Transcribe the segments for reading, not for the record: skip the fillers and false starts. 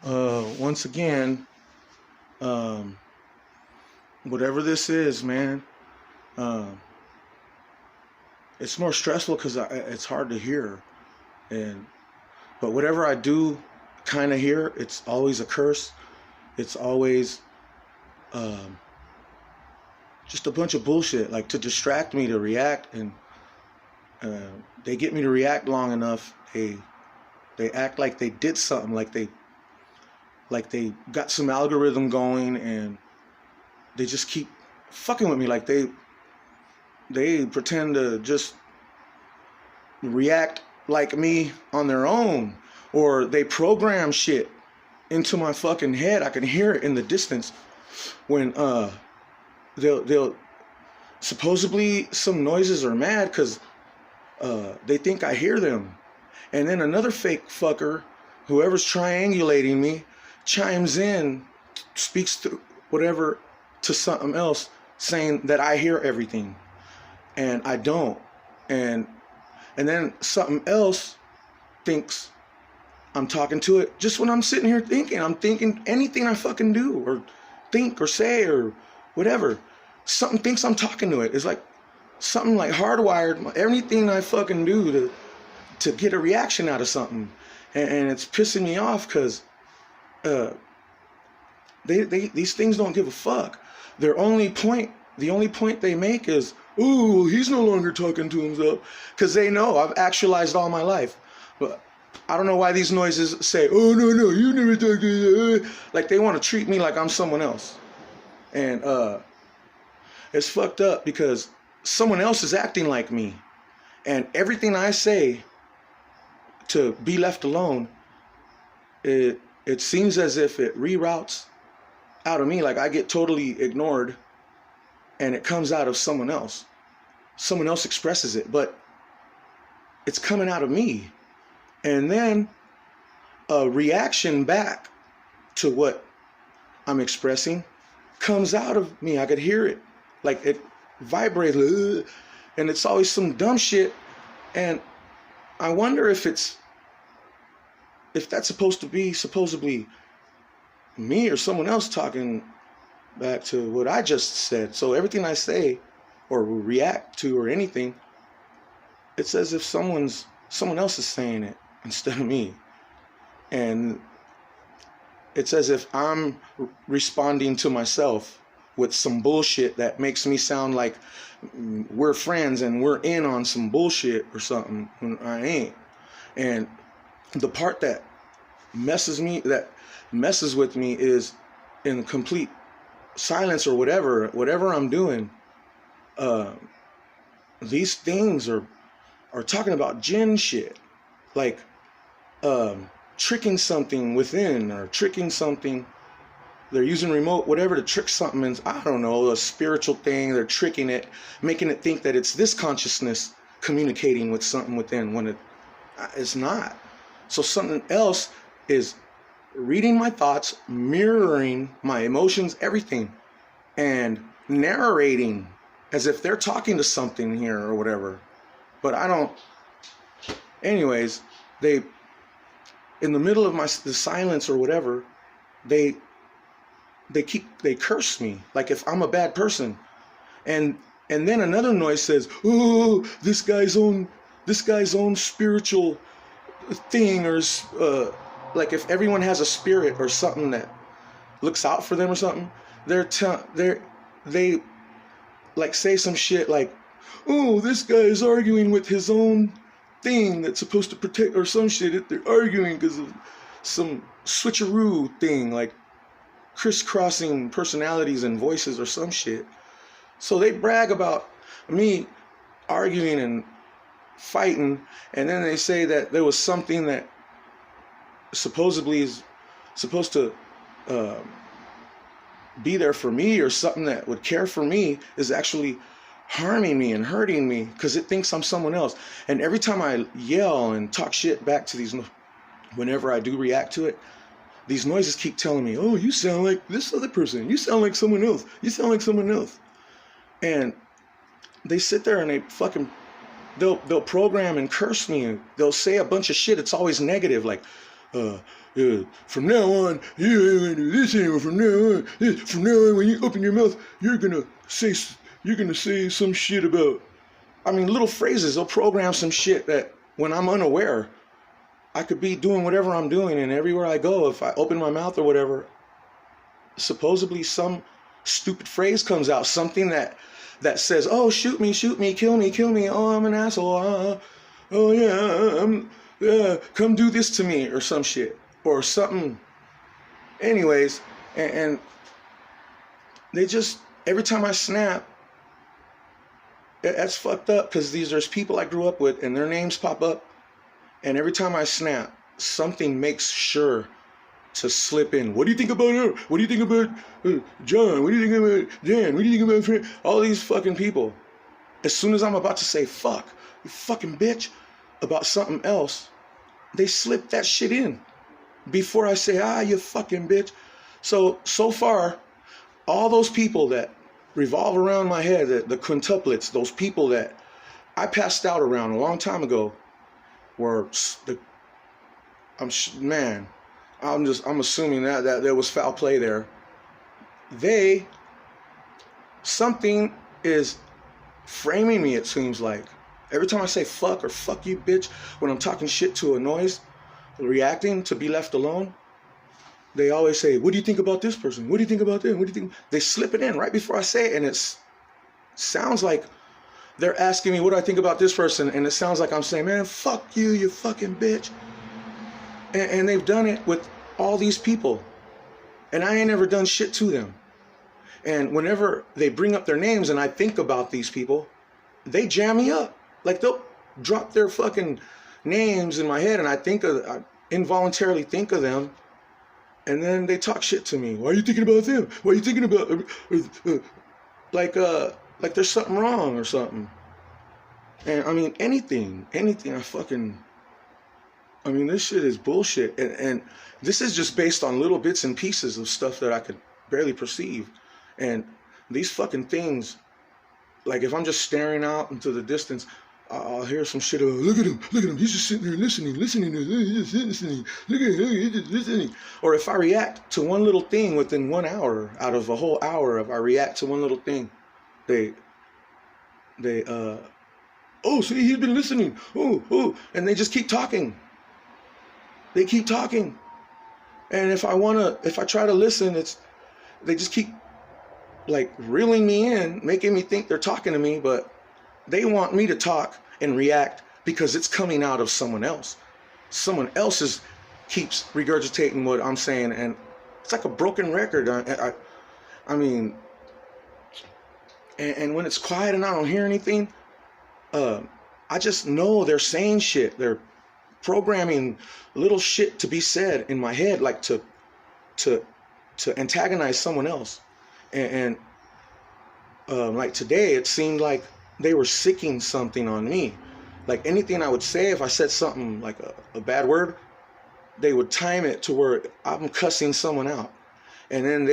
Once again, um, whatever this is, man, um, it's more stressful because it's hard to hear. And but whatever I do kind of hear, it's always a curse. It's always um, just a bunch of bullshit, like to distract me to react. And uh, they get me to react long enough. They act like they did something, like they got some algorithm going, and they just keep fucking with me. Like they pretend to just react like me on their own, or they program shit into my fucking head. I can hear it in the distance when they'll supposedly some noises are mad because they think I hear them, and then another fake fucker, whoever's triangulating me, chimes in, speaks to whatever to something else, saying that I hear everything, and I don't. And then something else thinks I'm talking to it just when I'm sitting here thinking. I'm thinking anything I fucking do or think or say or whatever. Something thinks I'm talking to it. It's like something like hardwired. Everything I fucking do to get a reaction out of something. And it's pissing me off because these things don't give a fuck. The only point they make is, ooh, he's no longer talking to himself, because they know I've actualized all my life. But I don't know why these noises say, oh, no, you never talk to you. Like they want to treat me like I'm someone else. And it's fucked up because someone else is acting like me. And everything I say to be left alone, it seems as if it reroutes out of me. Like I get totally ignored, and it comes out of someone else. Someone else expresses it, but it's coming out of me. And then a reaction back to what I'm expressing comes out of me. I could hear it. Like it vibrates, and it's always some dumb shit. And I wonder if that's supposed to be supposedly me or someone else talking back to what I just said. So everything I say or react to or anything, it's as if someone else is saying it instead of me. And it's as if I'm responding to myself with some bullshit that makes me sound like we're friends and we're in on some bullshit or something when I ain't. And the part that messes with me is in complete silence or whatever I'm doing. These things are talking about jinn shit, like tricking something within, or tricking something. They're using remote whatever to trick something in, I don't know, a spiritual thing. They're tricking it, making it think that it's this consciousness communicating with something within when it's not. So something else is reading my thoughts, mirroring my emotions, everything, and narrating as if they're talking to something here or whatever. But I don't. Anyways, they, in the middle of the silence or whatever, they curse me like if I'm a bad person. And then another noise says, oh, this guy's own spiritual thing, or like if everyone has a spirit or something that looks out for them or something, they like say some shit like, oh, this guy is arguing with his own thing that's supposed to protect, or some shit. They're arguing because of some switcheroo thing, like crisscrossing personalities and voices or some shit. So they brag about me arguing and fighting, and then they say that there was something that supposedly is supposed to be there for me, or something that would care for me, is actually harming me and hurting me because it thinks I'm someone else. And every time I yell and talk shit back to these, whenever I do react to it, these noises keep telling me, oh, you sound like this other person, you sound like someone else, you sound like someone else. And they sit there and they'll program and curse me, and they'll say a bunch of shit. It's always negative, like yeah, from now on, you ain't gonna do this anymore. From now on, when you open your mouth, you're gonna say some shit about. I mean, little phrases. They'll program some shit that when I'm unaware, I could be doing whatever I'm doing, and everywhere I go, if I open my mouth or whatever, supposedly some stupid phrase comes out, something that says, "Oh, shoot me, kill me. Oh, I'm an asshole. Oh yeah, come do this to me," or some shit, or something. Anyways, and they just, every time I snap, that's fucked up, because there's people I grew up with, and their names pop up, and every time I snap, something makes sure to slip in. What do you think about her? What do you think about John? What do you think about Dan? What do you think about Fred? All these fucking people. As soon as I'm about to say fuck, you fucking bitch, about something else, they slip that shit in before I say, you fucking bitch. So far, all those people that revolve around my head, the quintuplets, those people that I passed out around a long time ago, were I'm assuming that there was foul play there. Something is framing me, it seems like. Every time I say fuck or fuck you, bitch, when I'm talking shit to a noise, reacting to be left alone, they always say, what do you think about this person? What do you think about them? What do you think? They slip it in right before I say it, and it sounds like they're asking me what do I think about this person, and it sounds like I'm saying, man, fuck you, you fucking bitch. And they've done it with all these people, and I ain't never done shit to them. And whenever they bring up their names and I think about these people, they jam me up. Like, they'll drop their fucking names in my head, and I involuntarily think of them, and then they talk shit to me. Why are you thinking about them? Why are you thinking about like there's something wrong or something? And I mean, anything. I mean, this shit is bullshit, and this is just based on little bits and pieces of stuff that I could barely perceive. And these fucking things, like, if I'm just staring out into the distance, I'll hear some shit about, look at him, he's just sitting there listening, look at him, he's just listening. Or if I react to one little thing within 1 hour, out of a whole hour, if I react to one little thing, they oh, see, he's been listening, and they just keep talking. They keep talking. And if I try to listen, they just keep, like, reeling me in, making me think they're talking to me, but they want me to talk and react because it's coming out of someone else. Someone else keeps regurgitating what I'm saying, and it's like a broken record. I mean, and when it's quiet and I don't hear anything, I just know they're saying shit. They're programming little shit to be said in my head, like to antagonize someone else. And like today, it seemed like they were seeking something on me. Like, anything I would say, if I said something like a bad word, they would time it to where I'm cussing someone out. And then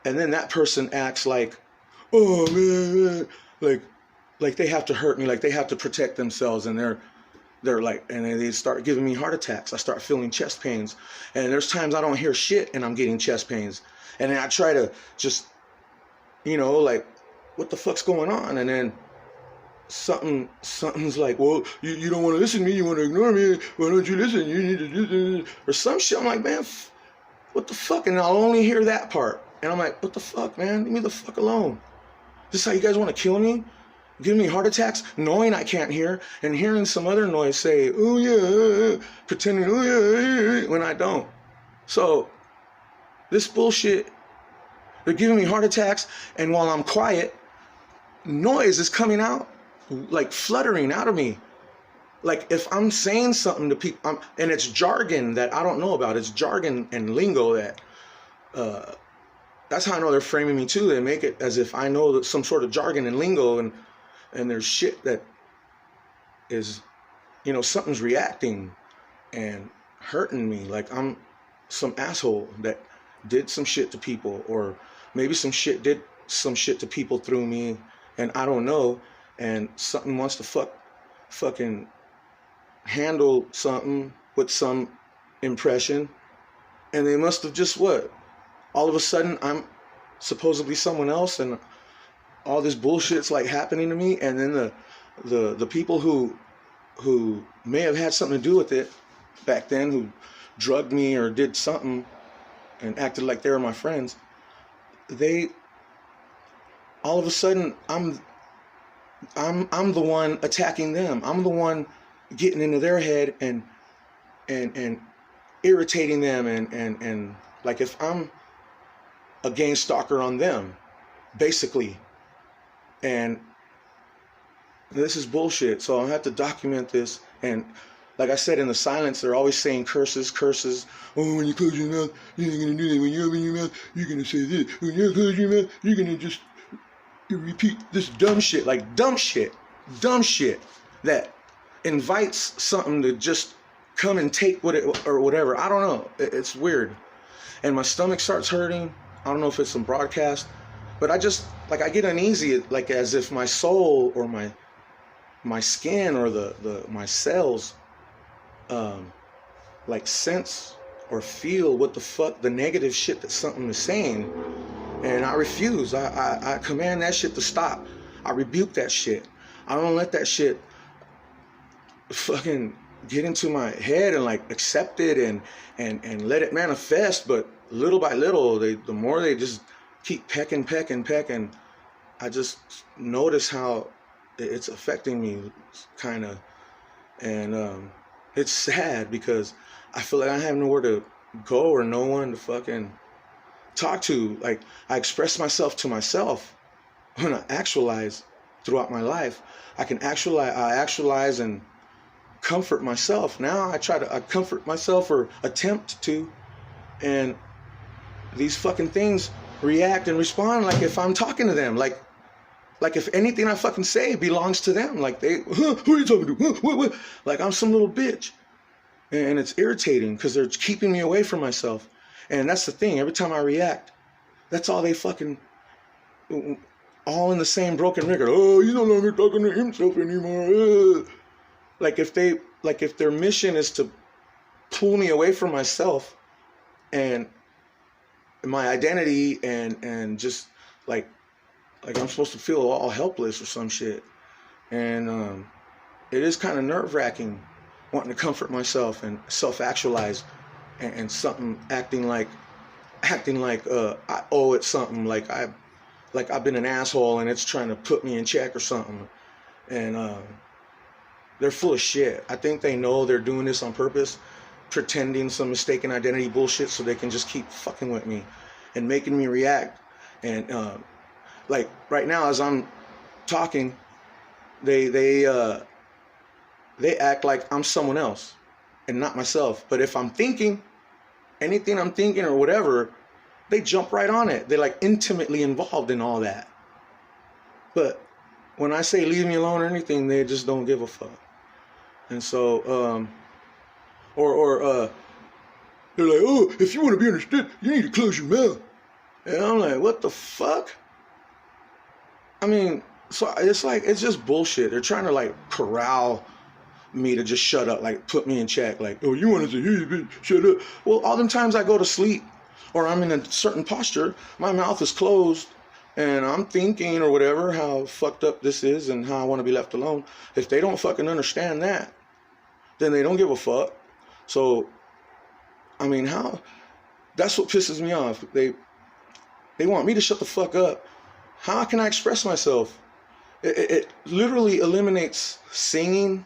that person acts like, oh man, like they have to hurt me, like they have to protect themselves, and they're like, and they start giving me heart attacks. I start feeling chest pains, and there's times I don't hear shit and I'm getting chest pains, and then I try to just, like, what the fuck's going on? And then something's like, well, you don't want to listen to me, you want to ignore me, why don't you listen? You need to do this, or some shit. I'm like, man, what the fuck? And I'll only hear that part, and I'm like, what the fuck, man? Leave me the fuck alone. This is how you guys want to kill me? Give me heart attacks, knowing I can't hear, and hearing some other noise say, oh yeah, pretending, oh yeah, when I don't. So this bullshit, they're giving me heart attacks, and while I'm quiet, noise is coming out, like fluttering out of me. Like, if I'm saying something to people, and it's jargon that I don't know about. It's jargon and lingo that, that's how I know they're framing me too. They make it as if I know some sort of jargon and lingo, and there's shit that is, something's reacting and hurting me. Like I'm some asshole that did some shit to people, or maybe some shit did some shit to people through me, and I don't know, and something wants to fucking handle something with some impression, and they must have just what? All of a sudden, I'm supposedly someone else, and all this bullshit's like happening to me, and then the people who may have had something to do with it back then, who drugged me or did something and acted like they were my friends, they all of a sudden I'm the one attacking them. I'm the one getting into their head and irritating them and like if I'm a gang stalker on them, basically. And this is bullshit. So I have to document this. And like I said, in the silence, they're always saying curses. Oh, when you close your mouth, you ain't gonna do that. When you open your mouth, you're gonna say this. When you close your mouth, you're gonna just repeat this dumb shit. Like dumb shit that invites something to just come and take what it or whatever. I don't know. It's weird. And my stomach starts hurting. I don't know if it's some broadcast, but I just like I get uneasy, like as if my soul or my skin or my cells like sense or feel what the fuck the negative shit that something is saying, and I refuse. I command that shit to stop. I rebuke that shit. I don't let that shit fucking get into my head and like accept it and let it manifest. But little by little, the more they just keep pecking, I just notice how it's affecting me, kind of. And it's sad because I feel like I have nowhere to go or no one to fucking talk to. Like, I express myself to myself when I actualize throughout my life. I actualize and comfort myself. Now I comfort myself, or attempt to, and these fucking things react and respond like if I'm talking to them, like if anything I fucking say belongs to them, like who are you talking to? What? Like I'm some little bitch. And it's irritating because they're keeping me away from myself. And that's the thing, every time I react, that's all they fucking, all in the same broken record. Oh, he's no longer talking to himself anymore. Like if their mission is to pull me away from myself and my identity and just like I'm supposed to feel all helpless or some shit. And it is kind of nerve-wracking wanting to comfort myself and self-actualize and something acting like I owe it something, like I've been an asshole and it's trying to put me in check or something. And they're full of shit. I think they know they're doing this on purpose, pretending some mistaken identity bullshit so they can just keep fucking with me and making me react. And like right now as I'm talking, they act like I'm someone else and not myself. But if I'm thinking anything I'm thinking or whatever, they jump right on it. They're like intimately involved in all that. But when I say leave me alone or anything, they just don't give a fuck. And so, they're like, oh, if you want to be understood, you need to close your mouth. And I'm like, what the fuck? I mean, so it's just bullshit. They're trying to like corral me to just shut up, like put me in check. Like, oh, you want to say, hey, bitch, shut up. Well, all them times I go to sleep or I'm in a certain posture, my mouth is closed and I'm thinking or whatever how fucked up this is and how I want to be left alone. If they don't fucking understand that, then they don't give a fuck. So, I mean, that's what pisses me off. They want me to shut the fuck up. How can I express myself? It literally eliminates singing,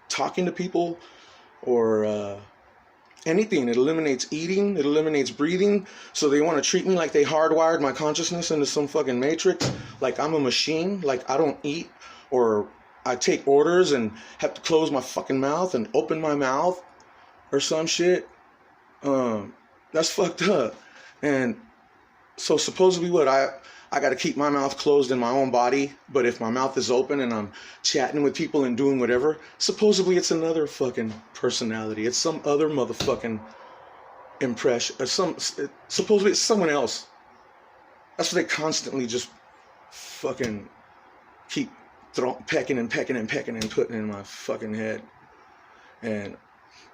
talking to people, or anything. It eliminates eating. It eliminates breathing. So they want to treat me like they hardwired my consciousness into some fucking matrix, like I'm a machine, like I don't eat, or I take orders and have to close my fucking mouth and open my mouth or some shit. That's fucked up. And so supposedly what I got to keep my mouth closed in my own body, but if my mouth is open and I'm chatting with people and doing whatever, supposedly it's another fucking personality. It's some other motherfucking impression. Or supposedly it's someone else. That's what they constantly just fucking keep pecking and putting in my fucking head. And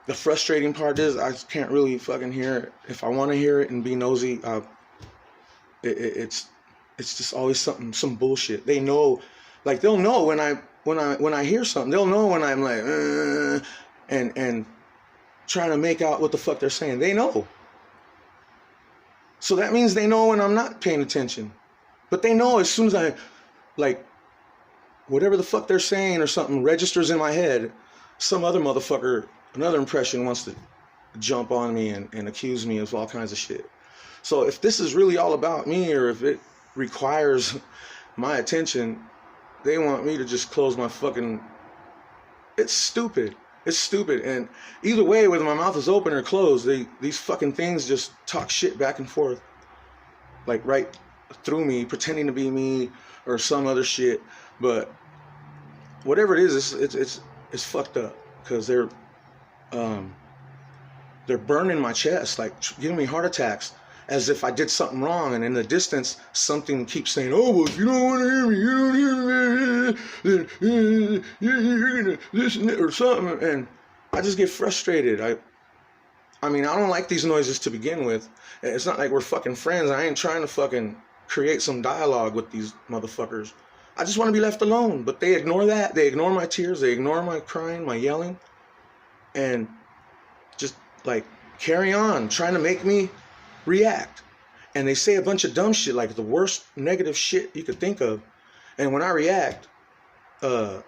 the frustrating part is I can't really fucking hear it. If I want to hear it and be nosy, it's just always some bullshit. They know, like they'll know when I hear something. They'll know when I'm like and trying to make out what the fuck they're saying. They know. So that means they know when I'm not paying attention. But they know as soon as I, like, whatever the fuck they're saying or something registers in my head, some other motherfucker, another impression wants to jump on me and accuse me of all kinds of shit. So if this is really all about me, or if it requires my attention, they want me to just close my fucking... It's stupid. It's stupid. And either way, whether my mouth is open or closed, these fucking things just talk shit back and forth. Like right through me, pretending to be me or some other shit. But whatever it is, it's fucked up. Because they're burning my chest, like giving me heart attacks, as if I did something wrong. And in the distance, something keeps saying, "Oh, well, if you don't want to hear me, you don't hear me, then you're gonna listen," or something. And I just get frustrated. I mean, I don't like these noises to begin with. It's not like we're fucking friends. I ain't trying to fucking create some dialogue with these motherfuckers. I just want to be left alone. But they ignore that. They ignore my tears. They ignore my crying, my yelling. And just like carry on trying to make me react. And they say a bunch of dumb shit, like the worst negative shit you could think of. And when I react, they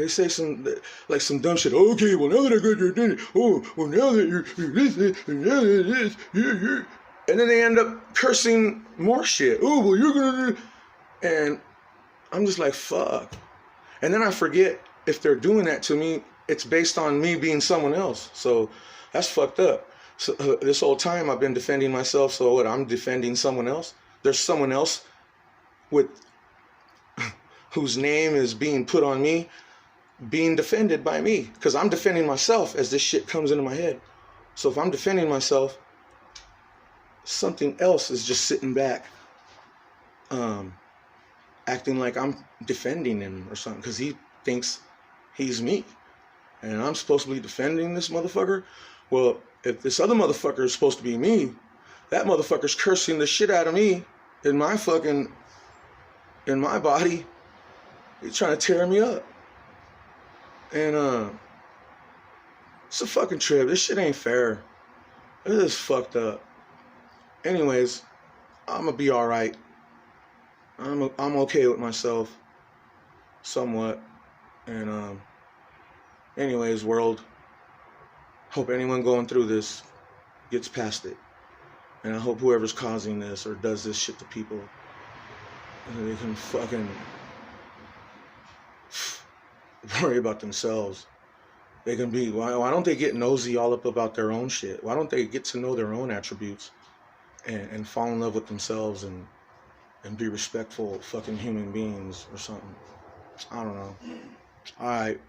say some dumb shit. "Okay, well, now that I got your attention, oh, well, now that you're listening, and now that this, you're," and then they end up cursing more shit. "Oh, well, you're gonna," and I'm just like, fuck. And then I forget, if they're doing that to me, it's based on me being someone else. So that's fucked up. So this whole time I've been defending myself. So what? I'm defending someone else. There's someone else with whose name is being put on me, being defended by me, because I'm defending myself as this shit comes into my head. So if I'm defending myself, something else is just sitting back, acting like I'm defending him or something, because he thinks he's me, and I'm supposed to be defending this motherfucker. Well, if this other motherfucker is supposed to be me, that motherfucker's cursing the shit out of me in my body. He's trying to tear me up. And it's a fucking trip. This shit ain't fair. This is fucked up. Anyways, I'm gonna be alright. I'm okay with myself, somewhat. And anyways, world, hope anyone going through this gets past it. And I hope whoever's causing this or does this shit to people, they can fucking worry about themselves. They can be, why don't they get nosy all up about their own shit? Why don't they get to know their own attributes and fall in love with themselves and be respectful fucking human beings or something? I don't know. All right.